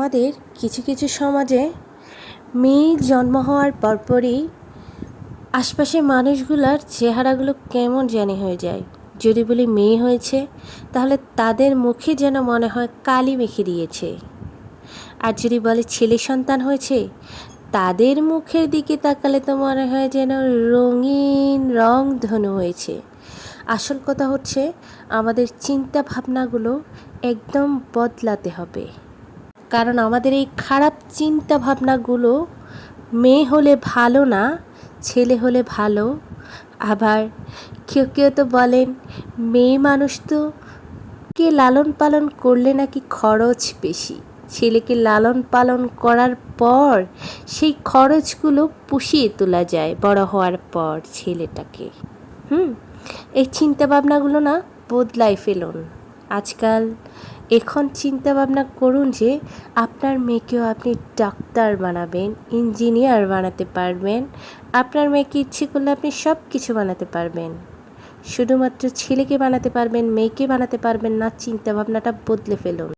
আমাদের কিছু কিছু সমাজে মেয়ের জন্ম হওয়ার পরপরই আশপাশের মানুষগুলোর চেহারাগুলো কেমন জানি হয়ে যায়। যদি বলি মেয়ে হয়েছে, তাহলে তাদের মুখে যেন মনে হয় কালি মেখে দিয়েছে। আর যদি বলে ছেলে সন্তান হয়েছে, তাদের মুখের দিকে তাকালে তো মনে হয় যেন রঙিন রংধনু হয়েছে। আসল কথা হচ্ছে, আমাদের চিন্তা ভাবনাগুলো একদম বদলাতে হবে। কারণ আমাদের এই খারাপ চিন্তা ভাবনাগুলো মেয়ে হলে ভালো না, ছেলে হলে ভালো। আবার কেউ কেউ তো বলেন, মেয়ে মানুষ তো কে লালন পালন করলে নাকি খরচ বেশি, ছেলেকে লালন পালন করার পর সেই খরচগুলো পুষিয়ে তোলা যায় বড় হওয়ার পর ছেলেটাকে। এই চিন্তাভাবনাগুলো না বদলাই ফেলুন। আজকাল এখন চিন্তাভাবনা করুন যে আপনার মেয়েকেও আপনি ডাক্তার বানাবেন, ইঞ্জিনিয়ার বানাতে পারবেন। আপনার মেয়েকে ইচ্ছে করলে আপনি সব কিছু বানাতে পারবেন। শুধুমাত্র ছেলেকে বানাতে পারবেন, মেয়েকে বানাতে পারবেন না। চিন্তাভাবনাটা বদলে ফেলুন।